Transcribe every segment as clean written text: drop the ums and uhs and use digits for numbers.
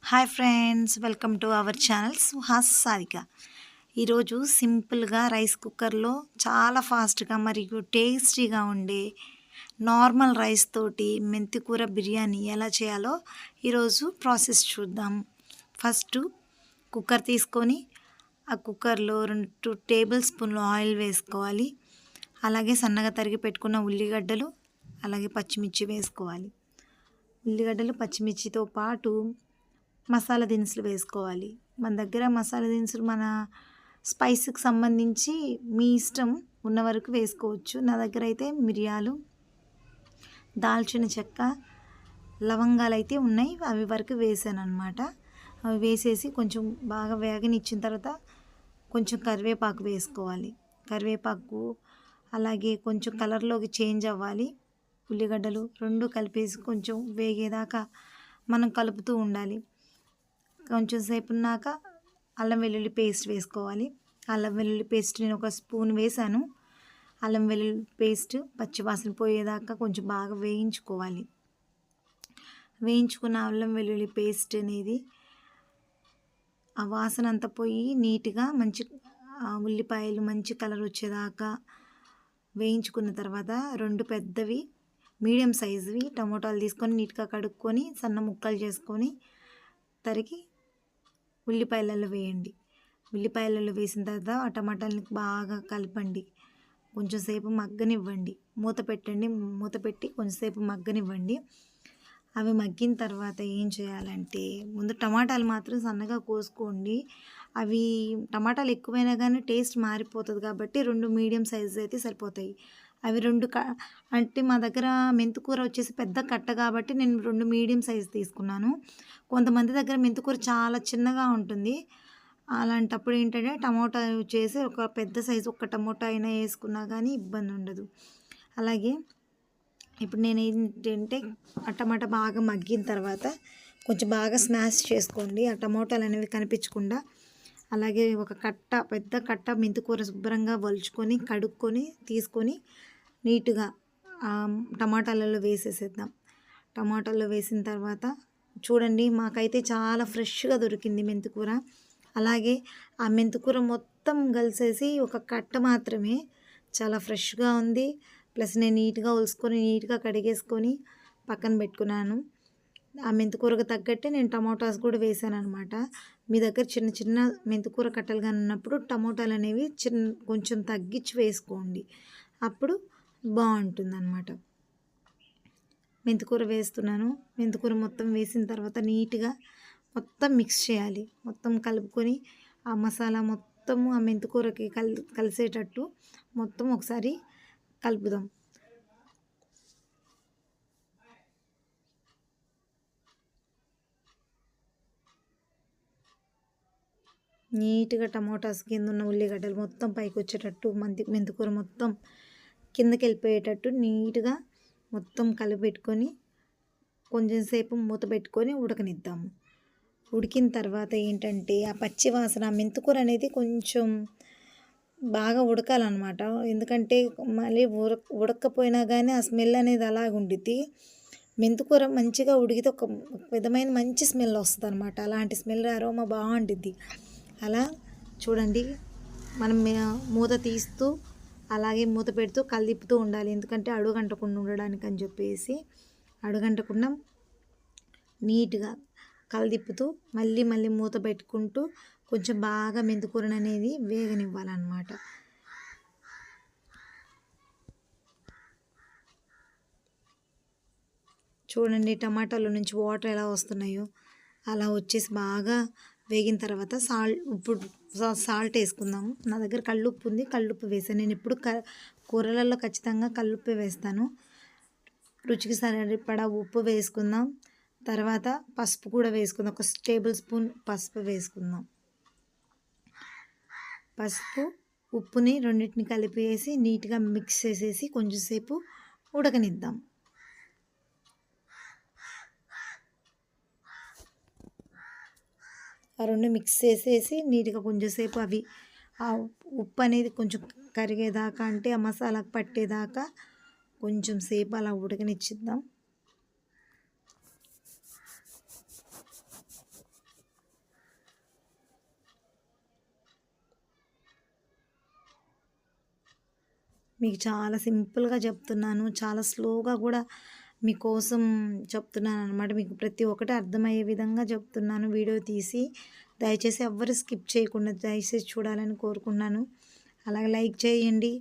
Hi friends, welcome to our channel Suhas Sarika. ఈరోజు సింపుల్గా rice కుక్కర్లో చాలా ఫాస్ట్గా మరియు టేస్టీగా ఉండే నార్మల్ రైస్ తోటి మెంతికూర బిర్యానీ ఎలా చేయాలో ఈరోజు ప్రాసెస్ చూద్దాం. ఫస్ట్ కుక్కర్ తీసుకొని ఆ కుక్కర్లో 2 టేబుల్ స్పూన్లు ఆయిల్ వేసుకోవాలి. అలాగే సన్నగా తరిగి పెట్టుకున్న ఉల్లిగడ్డలు, అలాగే పచ్చిమిర్చి వేసుకోవాలి. ఉల్లిగడ్డలు పచ్చిమిర్చితో పాటు మసాలా దినుసులు వేసుకోవాలి. మన దగ్గర మసాలా దినుసులు మన స్పైస్కి సంబంధించి మీ ఇష్టం ఉన్న వరకు వేసుకోవచ్చు. నా దగ్గర అయితే మిరియాలు, దాల్చిన చెక్క, లవంగాలు అయితే ఉన్నాయి, అవి వరకు వేసాను అనమాట. అవి వేసేసి కొంచెం బాగా వేగనిచ్చిన తర్వాత కొంచెం కరివేపాకు వేసుకోవాలి. కరివేపాకు అలాగే కొంచెం కలర్లోకి చేంజ్ అవ్వాలి. ఉల్లిగడ్డలు 2 కలిపేసి కొంచెం వేగేదాకా మనం కలుపుతూ ఉండాలి. కొంచెం సేపు ఉన్నాక అల్లం వెల్లుల్లి పేస్ట్ వేసుకోవాలి. అల్లం వెల్లుల్లి పేస్ట్ నేను 1 స్పూన్ వేసాను. అల్లం వెల్లుల్లి పేస్ట్ పచ్చివాసన పోయేదాకా కొంచెం బాగా వేయించుకోవాలి. వేయించుకున్న అల్లం వెల్లుల్లి పేస్ట్ అనేది ఆ వాసన అంతా పోయి నీట్గా మంచి ఉల్లిపాయలు మంచి కలర్ వచ్చేదాకా వేయించుకున్న తర్వాత 2 పెద్దవి మీడియం సైజువి టమోటాలు తీసుకొని నీట్గా కడుక్కొని సన్న ముక్కలు చేసుకొని తరిగి ఉల్లిపాయలలో వేయండి. ఉల్లిపాయలలో వేసిన తర్వాత ఆ టమాటాలని బాగా కలపండి. కొంచెం సేపు మగ్గనివ్వండి. మూత పెట్టండి. మూత పెట్టి కొంచెంసేపు మగ్గనివ్వండి. అవి మగ్గిన తర్వాత ఏం చేయాలంటే ముందు టమాటాలు మాత్రం సన్నగా కోసుకోండి. అవి టమాటాలు ఎక్కువైనా కానీ టేస్ట్ మారిపోతుంది కాబట్టి 2 మీడియం సైజు అయితే సరిపోతాయి. అవి 2 అంటే మా దగ్గర మెంతికూర వచ్చేసి పెద్ద కట్ట కాబట్టి నేను 2 మీడియం సైజు తీసుకున్నాను. కొంతమంది దగ్గర మెంతికూర చాలా చిన్నగా ఉంటుంది. అలాంటప్పుడు ఏంటంటే టమోటా వచ్చేసి ఒక పెద్ద సైజు ఒక టమోటా అయినా వేసుకున్నా కానీ ఇబ్బంది ఉండదు. అలాగే ఇప్పుడు నేను ఏంటంటే ఆ టమాటా బాగా మగ్గిన తర్వాత కొంచెం బాగా స్మాష్ చేసుకోండి, ఆ టమోటాలు అనేవి కనిపించకుండా. అలాగే ఒక పెద్ద కట్ట మెంతికూర శుభ్రంగా వలుచుకొని కడుక్కొని తీసుకొని నీట్గా టమాటాలలో వేసేసేద్దాం. టమాటాల్లో వేసిన తర్వాత చూడండి, మాకైతే చాలా ఫ్రెష్గా దొరికింది మెంతికూర. అలాగే ఆ మెంతికూర మొత్తం కలిసేసి ఒక కట్ట మాత్రమే చాలా ఫ్రెష్గా ఉంది. ప్లస్ నేను నీట్గా ఒలుసుకొని నీట్గా కడిగేసుకొని పక్కన పెట్టుకున్నాను. ఆ మెంతికూరకు తగ్గట్టే నేను టమోటాస్ కూడా వేసాను అనమాట. మీ దగ్గర చిన్న చిన్న మెంతికూర కట్టలుగా ఉన్నప్పుడు టమోటాలు అనేవి కొంచెం తగ్గించి వేసుకోండి, అప్పుడు బాగుంటుంది అన్నమాట. మెంతికూర వేస్తున్నాను. మెంతికూర మొత్తం వేసిన తర్వాత నీట్గా మొత్తం మిక్స్ చేయాలి. మొత్తం కలుపుకొని ఆ మసాలా మొత్తము ఆ మెంతికూరకి కలిసేటట్టు మొత్తం ఒకసారి కలుపుదాం. నీట్గా టమోటాస్ కింద ఉన్న ఉల్లిగడ్డలు మొత్తం పైకి వచ్చేటట్టు మెంతికూర మొత్తం కిందకి వెళ్ళిపోయేటట్టు నీట్గా మొత్తం కలిపెట్టుకొని కొంచెం సేపు మూత పెట్టుకొని ఉడకనిద్దాము. ఉడికిన తర్వాత ఏంటంటే ఆ పచ్చి వాసన మెంతికూర అనేది కొంచెం బాగా ఉడకాలన్నమాట. ఎందుకంటే మళ్ళీ ఉడకపోయినా కానీ ఆ స్మెల్ అనేది అలాగ ఉండిద్ది. మెంతికూర మంచిగా ఉడికితే ఒక విధమైన మంచి స్మెల్ వస్తుంది అనమాట. అలాంటి స్మెల్ అరోమా బాగుండిద్ది. అలా చూడండి, మనం మూత తీస్తూ అలాగే మూత పెడుతూ కలిపుతూ ఉండాలి. ఎందుకంటే అడుగంటకుండా ఉండడానికి అని చెప్పేసి అడుగంటకుండా నీట్గా కలిదిప్పుతూ మళ్ళీ మూత పెట్టుకుంటూ కొంచెం బాగా మెంతికూరను అనేది వేగనివ్వాలన్నమాట. చూడండి, టమాటాలో నుంచి వాటర్ ఎలా వస్తున్నాయో అలా వచ్చేసి బాగా వేగిన తర్వాత సాల్ట్ వేసుకుందాము. నా దగ్గర కల్లుప్పు ఉంది, కల్లుప్పు వేసాను. నేను ఎప్పుడు కూరలలో ఖచ్చితంగా కల్లుప్పే వేస్తాను. రుచికి సరిపడా ఉప్పు వేసుకుందాం. తర్వాత పసుపు కూడా వేసుకుందాం. 1 టేబుల్ స్పూన్ పసుపు వేసుకుందాం. పసుపు ఉప్పుని రెండింటిని కలిపి వేసి నీట్గా మిక్స్ చేసేసి కొంచెం సేపు ఉడకనిద్దాం. ఆ 2 మిక్స్ చేసేసి నీట్గా కొంచెంసేపు అవి ఆ ఉప్పు అనేది కొంచెం కరిగేదాకా, అంటే ఆ మసాలాకు పట్టేదాకా కొంచెం సేపు అలా ఉడకనిచ్చిద్దాం. మీకు చాలా సింపుల్‌గా చెప్తున్నాను. చాలా స్లోగా కూడా మీకోసం చెప్తున్నాననమాట. మీకు ప్రతి ఒక్కటి అర్థమయ్యే విధంగా చెప్తున్నాను వీడియో తీసి. దయచేసి ఎవ్వరు స్కిప్ చేయకుండా దయచేసి చూడాలని కోరుకున్నాను. అలాగే లైక్ చేయండి.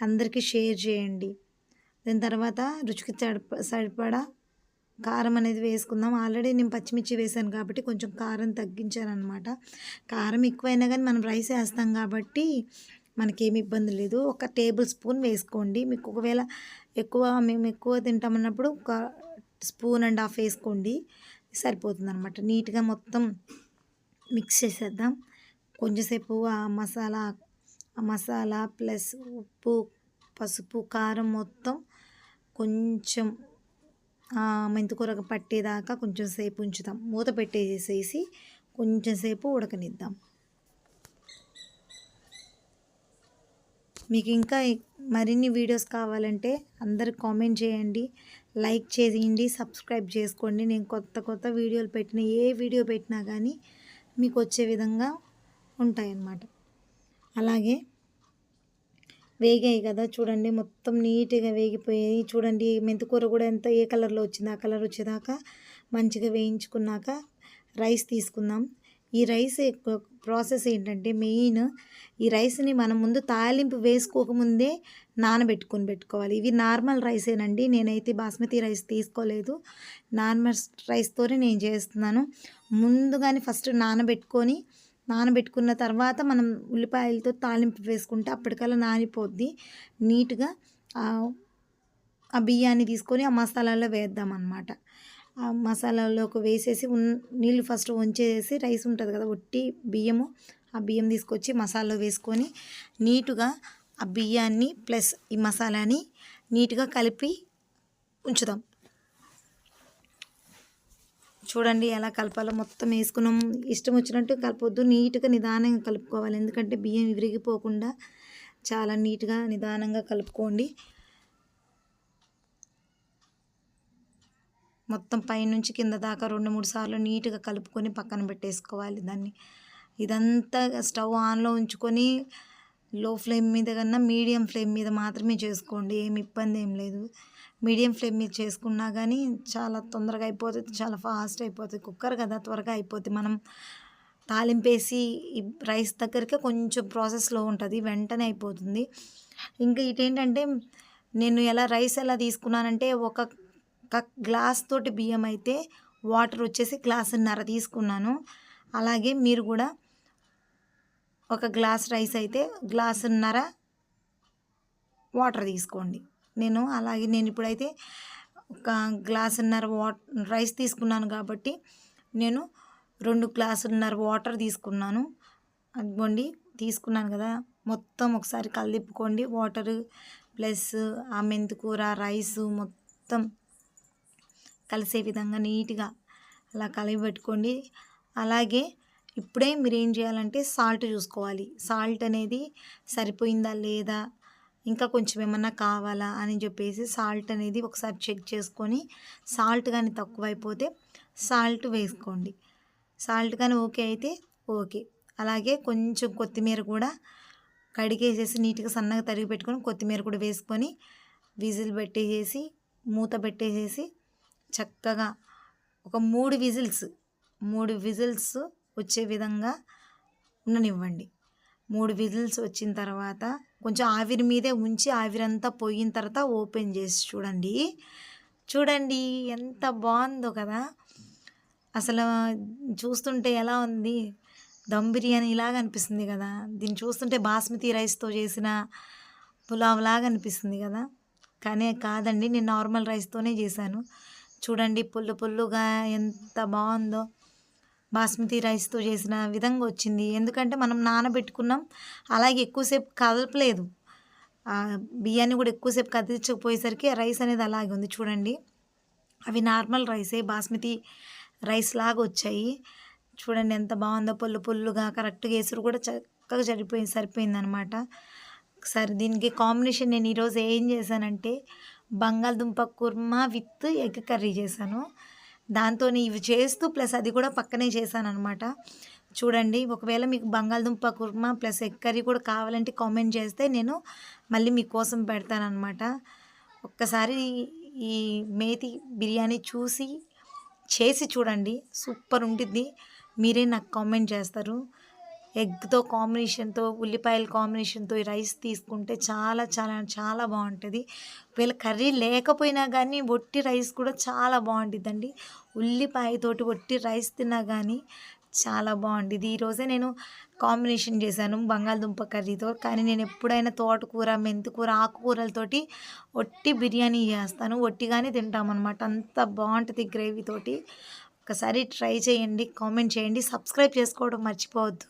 అందరికీ షేర్ చేయండి. దాని తర్వాత రుచికి సరిపడా కారం అనేది వేసుకుందాం. ఆల్రెడీ నేను పచ్చిమిర్చి వేసాను కాబట్టి కొంచెం కారం తగ్గించాననమాట. కారం ఎక్కువైనా కానీ మనం రైస్ వేస్తాం కాబట్టి మనకేమి ఇబ్బంది లేదు. ఒక టేబుల్ స్పూన్ వేసుకోండి. మీకు ఒకవేళ మేము ఎక్కువ తింటామన్నప్పుడు ఒక స్పూన్ అండ్ హాఫ్ వేసుకోండి, సరిపోతుందనమాట. నీట్గా మొత్తం మిక్స్ చేసేద్దాం. కొంచెంసేపు ఆ మసాలా ప్లస్ ఉప్పు, పసుపు, కారం మొత్తం కొంచెం మెంతికూరకు పట్టేదాకా కొంచెం సేపు ఉంచుతాం. మూత పెట్టేసేసి కొంచెం సేపు ఉడకనిద్దాం. మీకు ఇంకా మరిన్ని వీడియోస్ కావాలంటే అందరు కామెంట్ చేయండి, లైక్ చేయండి, సబ్స్క్రైబ్ చేసుకోండి. నేను కొత్త వీడియోలు ఏ వీడియో పెట్టినా కానీ మీకు వచ్చే విధంగా ఉంటాయన్నమాట. అలాగే వేగాయి కదా చూడండి, మొత్తం నీట్గా వేగిపోయాయి. చూడండి మెంతికూర కూడా ఏ కలర్లో వచ్చింది ఆ కలర్ వచ్చేదాకా మంచిగా వేయించుకున్నాక రైస్ తీసుకుందాం. ఈ రైస్ ప్రాసెస్ ఏంటంటే మెయిన్, ఈ రైస్ని మనం ముందు తాలింపు వేసుకోకముందే పెట్టుకోవాలి. ఇవి నార్మల్ రైసేనండి, నేనైతే బాస్మతి రైస్ తీసుకోలేదు. నార్మల్ రైస్తోనే నేను చేస్తున్నాను. ముందుగానే ఫస్ట్ నానబెట్టుకున్న తర్వాత మనం ఉల్లిపాయలతో తాలింపు వేసుకుంటే అప్పటికల్లా నానిపోద్ది. నీట్గా ఆ బియ్యాన్ని తీసుకొని ఆ మసాలాలో వేద్దామన్నమాట. ఆ మసాలాలోకి వేసేసి నీళ్ళు ఫస్ట్ వంచేసి రైస్ ఉంటుంది కదా ఒట్టి బియ్యము, ఆ బియ్యం తీసుకొచ్చి మసాలాలో వేసుకొని నీట్గా ఆ బియ్యాన్ని ప్లస్ ఈ మసాలాని నీట్గా కలిపి ఉంచుదాం. చూడండి ఎలా కలపాలో మొత్తం వేసుకున్నాం. ఇష్టం వచ్చినట్టు కలపొద్దు, నీట్గా నిదానంగా కలుపుకోవాలి. ఎందుకంటే బియ్యం విరిగిపోకుండా చాలా నీట్గా నిదానంగా కలుపుకోండి. మొత్తం పైనుంచి కింద దాకా 2-3 సార్లు నీట్గా కలుపుకొని పక్కన పెట్టేసుకోవాలి దాన్ని. ఇదంతా స్టవ్ ఆన్లో ఉంచుకొని లో ఫ్లేమ్ మీద కన్నా మీడియం ఫ్లేమ్ మీద మాత్రమే చేసుకోండి. ఏమి ఇబ్బంది ఏం లేదు. మీడియం ఫ్లేమ్ మీద చేసుకున్నా కానీ చాలా తొందరగా అయిపోతుంది, చాలా ఫాస్ట్ అయిపోతుంది. కుక్కర్ కదా త్వరగా అయిపోతుంది. మనం తాలింపేసి ఈ రైస్ దగ్గరికి కొంచెం ప్రాసెస్లో ఉంటుంది, వెంటనే అయిపోతుంది. ఇంకా ఇటేంటంటే నేను రైస్ ఎలా తీసుకున్నానంటే ఒక గ్లాస్ తోటి బియ్యం అయితే వాటర్ వచ్చేసి గ్లాసున్నర తీసుకున్నాను. అలాగే మీరు కూడా ఒక గ్లాస్ రైస్ అయితే గ్లాసున్నర వాటర్ తీసుకోండి. నేను ఇప్పుడైతే ఒక గ్లాసున్నర రైస్ తీసుకున్నాను కాబట్టి నేను 2 గ్లాసున్నర వాటర్ తీసుకున్నాను. అదిగోండి తీసుకున్నాను కదా, మొత్తం ఒకసారి కలిపుకోండి. వాటర్ ప్లస్ ఆ మెంతికూర రైసు మొత్తం కలిసే విధంగా నీట్గా అలా కలిపి పెట్టుకోండి. అలాగే ఇప్పుడే మీరు ఏం చేయాలంటే సాల్ట్ చూసుకోవాలి. సాల్ట్ అనేది సరిపోయిందా లేదా, ఇంకా కొంచెం ఏమన్నా కావాలా అని చెప్పేసి సాల్ట్ అనేది ఒకసారి చెక్ చేసుకొని, సాల్ట్ కానీ తక్కువైపోతే సాల్ట్ వేసుకోండి. సాల్ట్ కానీ ఓకే అయితే ఓకే. అలాగే కొంచెం కొత్తిమీర కూడా కడిగేసేసి నీట్గా సన్నగా తరిగి పెట్టుకొని కొత్తిమీర కూడా వేసుకొని విజిల్ పెట్టేసేసి మూత పెట్టేసేసి చక్కగా ఒక 3 విజిల్స్ వచ్చే విధంగా ఉండనివ్వండి. 3 విజిల్స్ వచ్చిన తర్వాత కొంచెం ఆవిరి మీదే ఉంచి ఆవిరంతా పోయిన తర్వాత ఓపెన్ చేసి చూడండి ఎంత బాగుందో కదా. అసలు చూస్తుంటే ఎలా ఉంది, దమ్ బిర్యానీ లాగా అనిపిస్తుంది కదా. దీన్ని చూస్తుంటే బాస్మతి రైస్తో చేసిన పులావ్ లాగా అనిపిస్తుంది కదా, కానీ కాదండి, నేను నార్మల్ రైస్తోనే చేశాను. చూడండి పుల్లుగా ఎంత బాగుందో, బాస్మతి రైస్తో చేసిన విధంగా వచ్చింది. ఎందుకంటే మనం నానబెట్టుకున్నాం, అలాగే ఎక్కువసేపు కదపలేదు. బియ్యాన్ని కూడా ఎక్కువసేపు కదిలించకపోయేసరికి రైస్ అనేది అలాగే ఉంది. చూడండి అవి నార్మల్ రైసే, బాస్మతి రైస్ లాగా వచ్చాయి. చూడండి ఎంత బాగుందో, పుల్లుగా కరెక్ట్గా ఎసురు కూడా చక్కగా సరిపోయిందనమాట. సరే దీనికి కాంబినేషన్ నేను ఈరోజు ఏం చేశానంటే బంగాళదుంప కుర్మా విత్ ఎగ్ కర్రీ చేశాను. దాంతోనే ఇవి చేస్తూ ప్లస్ అది కూడా పక్కనే చేశాననమాట. చూడండి, ఒకవేళ మీకు బంగాళదుంప కుర్మా ప్లస్ ఎగ్ కర్రీ కూడా కావాలంటే కామెంట్ చేస్తే నేను మళ్ళీ మీకోసం పెడతాననమాట. ఒక్కసారి ఈ మేతి బిర్యానీ చేసి చూడండి, సూపర్ ఉండిద్ది. మీరే నాకు కామెంట్ చేస్తారు. ఎగ్‌తో కాంబినేషన్‌తో, ఉల్లిపాయల కాంబినేషన్‌తో ఈ రైస్ తీసుకుంటే చాలా చాలా చాలా బావుంటది. ఒకవేళ కర్రీ లేకపోయినా గానీ ఒట్టి రైస్ కూడా చాలా బావుండిద్దండి. ఉల్లిపాయతోటి ఒట్టి రైస్ తిన్నా గానీ చాలా బావుండిద్ది. ఈరోజే నేను కాంబినేషన్ చేశాను బంగాళదుంప కర్రీతో. కానీ నేను ఎప్పుడైనా తోటకూర, మెంతికూర, ఆకుకూరలతోటి ఒట్టి బిర్యానీ చేస్తాను. ఒట్టిగానే తింటామనమాట. అంత బావుంటది గ్రేవీతోటి. ఒకసారి ట్రై చేయండి, కామెంట్ చేయండి, సబ్స్క్రైబ్ చేసుకోవడం మర్చిపోవద్దు.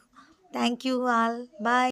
Thank you all. బాయ్.